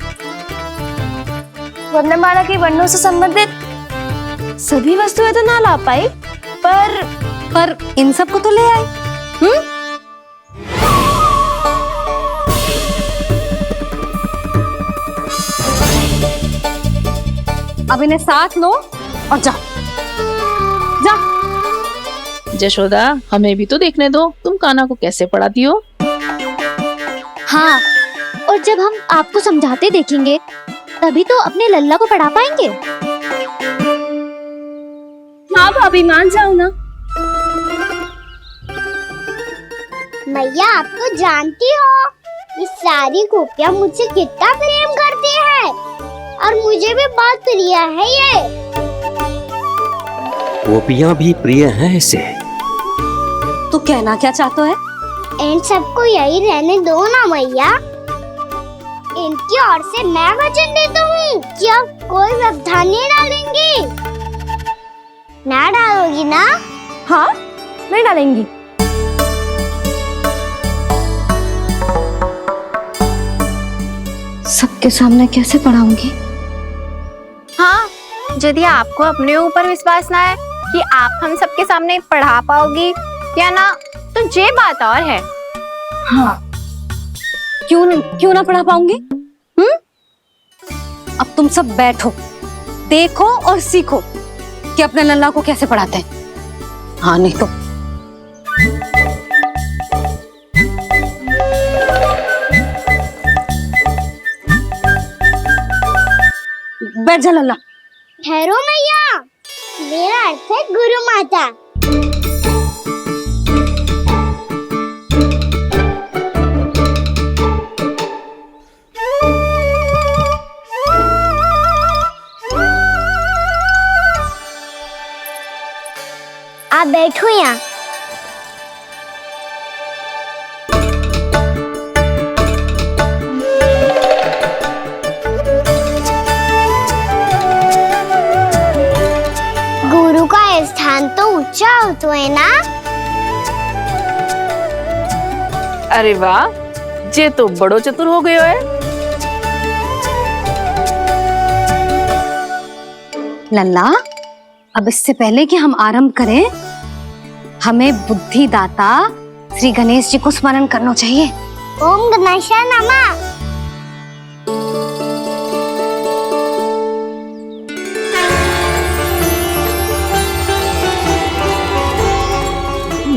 वर्णमाला के वर्णों से संबंधित सभी वस्तुएं तो ना ला पाई, पर इन सब को तो ले आए। अब इन्हें साथ लो और जाओ। जा। जशोदा, हमें भी तो देखने दो, तुम कान्हा को कैसे पढ़ाती हो। हाँ, और जब हम आपको समझाते देखेंगे तभी तो अपने लल्ला को पढ़ा पाएंगे। हाँ भाभी, मान जाओ ना। मैया, आप तो जानती हो ये सारी गोपियां मुझसे कितना प्रेम करती है, और मुझे भी बहुत प्रिय है ये। गोपियां भी प्रिय हैं इसे। तू कहना क्या चाहता है? इन सबको यही रहने दो ना मैया। इनकी ओर से मैं वचन देता हूँ कि अब कोई व्यवधान नहीं डालेंगी। ना डालोगी ना? हाँ, मैं डालेंगी। सबके सामने कैसे पढ़ाऊंगी? हाँ, यदि आपको अपने ऊपर विश्वास ना है कि आप हम सबके सामने पढ़ा पाओगी या ना, तो ये बात और है। हाँ, क्यों ना पढ़ा पाऊंगी? अब तुम सब बैठो, देखो और सीखो कि अपने लल्ला को कैसे पढ़ाते हैं। हाँ, नहीं तो बैठ जा लल्ला। ठहरो मैया, मेरा अर्थ है गुरु माता। आप बैठो यहाँ। गुरु का स्थान तो ऊंचा होता है ना? अरे वाह, जे तो बड़ो चतुर हो गयो है। लल्ला, अब इससे पहले कि हम आरंभ करें, हमें बुद्धिदाता श्री गणेश जी को स्मरण करना चाहिए। ओम गणेशाय नमः।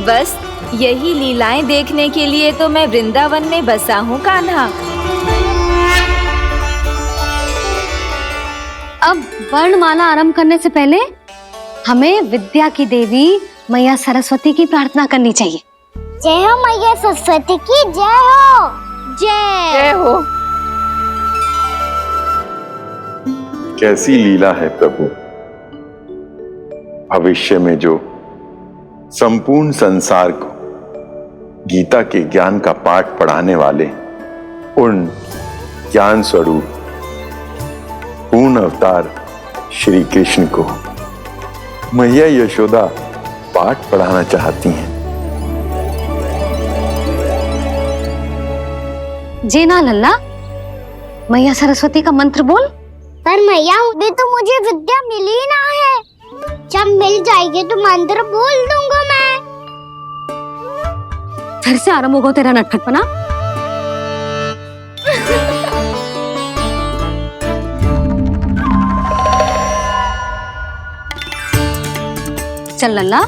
बस यही लीलाएं देखने के लिए तो मैं वृंदावन में बसा हूँ कान्हा। अब वर्णमाला आरंभ करने से पहले हमें विद्या की देवी मैया सरस्वती की प्रार्थना करनी चाहिए। जय हो मैया सरस्वती की जय हो। जय हो। कैसी लीला है प्रभु। भविष्य में जो संपूर्ण संसार को गीता के ज्ञान का पाठ पढ़ाने वाले उन ज्ञान स्वरूप पूर्ण अवतार श्री कृष्ण को मैया यशोदा पाठ पढ़ाना चाहती हैं। जेना लल्ला, मैया सरस्वती का मंत्र बोल। पर मैया अभी तो मुझे विद्या मिली ना है। जब मिल जाएगी तो मंत्र बोल दूंगा मैं। फिर से आरंभ होगा तेरा नटखटपना। चल लल्ला,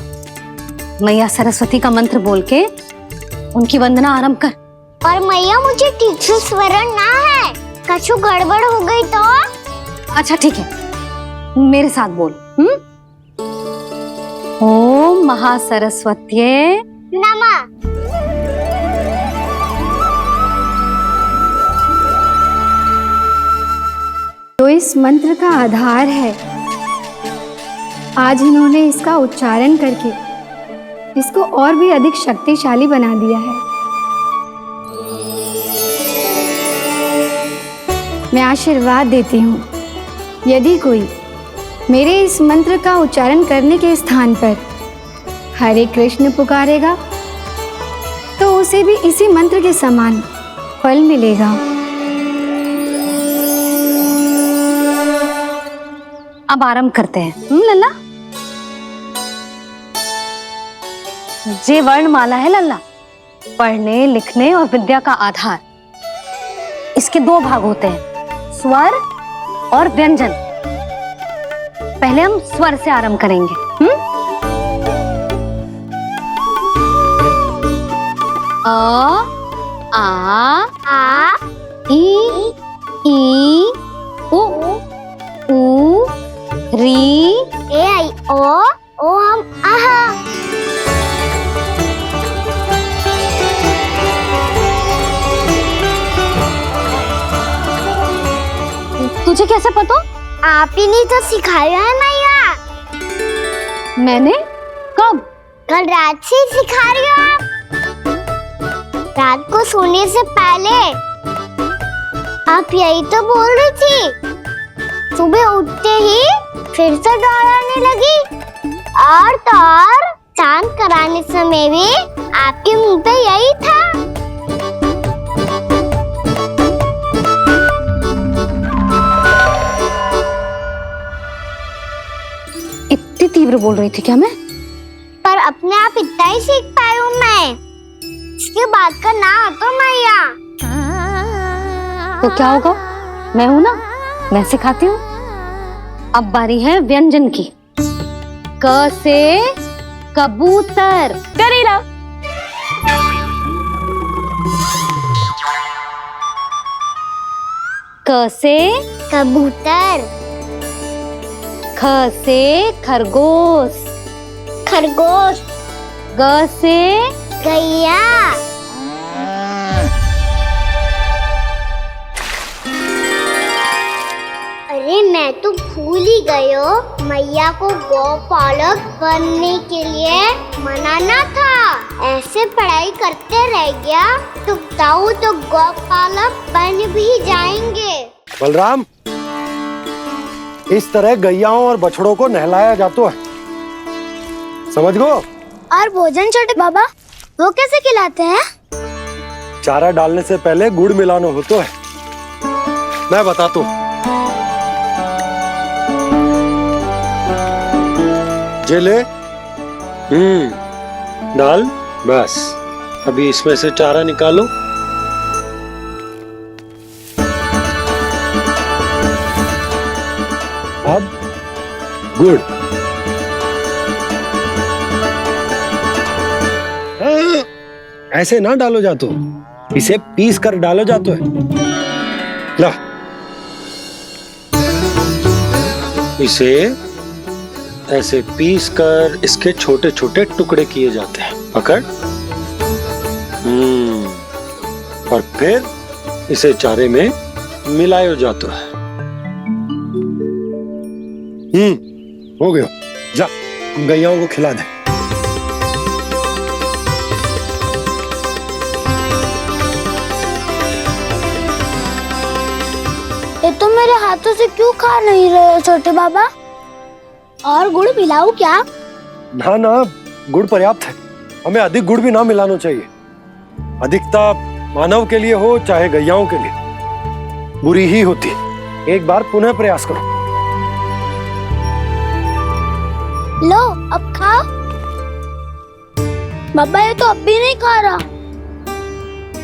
मैया सरस्वती का मंत्र बोल के उनकी वंदना आरंभ कर। पर मैया मुझे ठीक से स्मरण ना है, कछु गड़बड़ हो गई तो? अच्छा ठीक है, मेरे साथ बोल। ओम महासरस्वत्ये नमः। जो इस मंत्र का आधार है, आज इन्होंने इसका उच्चारण करके इसको और भी अधिक शक्तिशाली बना दिया है। मैं आशीर्वाद देती हूँ, यदि कोई मेरे इस मंत्र का उच्चारण करने के स्थान पर हरे कृष्ण पुकारेगा तो उसे भी इसी मंत्र के समान फल मिलेगा। अब आरंभ करते हैं। लल्ला, जे वर्णमाला है लल्ला, पढ़ने लिखने और विद्या का आधार। इसके दो भाग होते हैं, स्वर और व्यंजन। पहले हम स्वर से आरंभ करेंगे। अ, आ, ई, उ, री, ए आई ओ हम आहा। तुझे कैसे पता? आप ही ने तो सिखाया है मैया। मैंने? कब? कल रात से सिखा रही हो आप। रात को सोने से पहले आप यही तो बोल रही थी। सुबह उठते ही फिर से दोहराने लगी, और तो और स्नान कराने समय भी आपके मुंह पे यही था। इतनी तीव्र बोल रही थी क्या मैं? पर अपने आप इतना ही सीख पाई हूँ मैं। इसके बाद का ना तो मैया। तो क्या होगा? मैं हूं ना, मैं सिखाती हूँ। अब बारी है व्यंजन की। क से कबूतर। करेला। क से कबूतर। ख से खरगोश। खरगोश। ग से गैया। अरे मैं तो भूल ही गई हो, मैया को गौपालक बनने के लिए मनाना था। ऐसे पढ़ाई करते रह गया तो ताऊ तो गौपालक बन भी जाएंगे। बलराम, इस तरह गैयाओं और बछड़ों को नहलाया जाता है, समझ गो? और भोजन छोटे बाबा, वो कैसे खिलाते हैं? चारा डालने से पहले गुड़ मिलाना होता है। मैं बताता हूँ। जे ले, दाल बस, अभी इसमें से चारा निकालो। अब गुड़, ऐसे ना डालो जातो, इसे पीस कर डालो जातो है। ला, इसे ऐसे पीस कर इसके छोटे छोटे टुकड़े किए जाते हैं। पकड़। और फिर इसे चारे में मिलायो जाता है। हो गया, जा गैयाओं को खिला दे। ये तो मेरे हाथों से क्यों खा नहीं रहे छोटे बाबा? और गुड़ मिलाऊं क्या? ना ना, गुड़ पर्याप्त है। हमें अधिक गुड़ भी ना मिलाना चाहिए। अधिकता मानव के लिए हो चाहे गैयाओं के लिए बुरी ही होती। एक बार पुनः प्रयास करो। लो अब खाओ। बाबा ये तो अब भी नहीं खा रहा।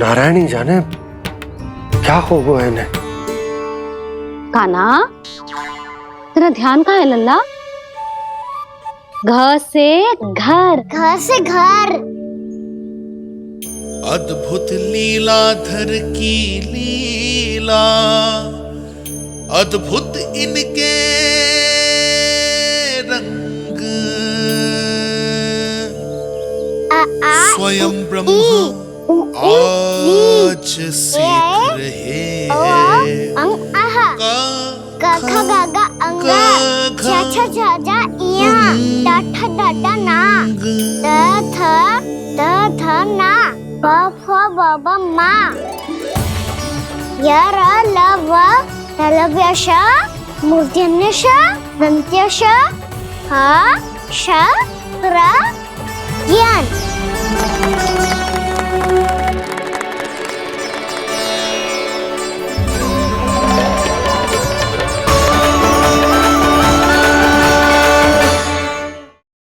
नारायणी जाने क्या हो गया है इन्हें। कान्हा, तेरा ध्यान कहाँ है लल्ला? घर से घर, घर से घर। अद्भुत लीलाधर की लीला, अद्भुत इनके रंग, स्वयं ब्रह्मा आज सीख रहे हैं। क ख ग घ अंग, छ छ झ झ इया, ट ठ ड ड ना, त थ ना, प फ ब ब मा, य र ल व तलव्य श, मूर्धन्य श, दन्त्य श, ह श र ज्ञान।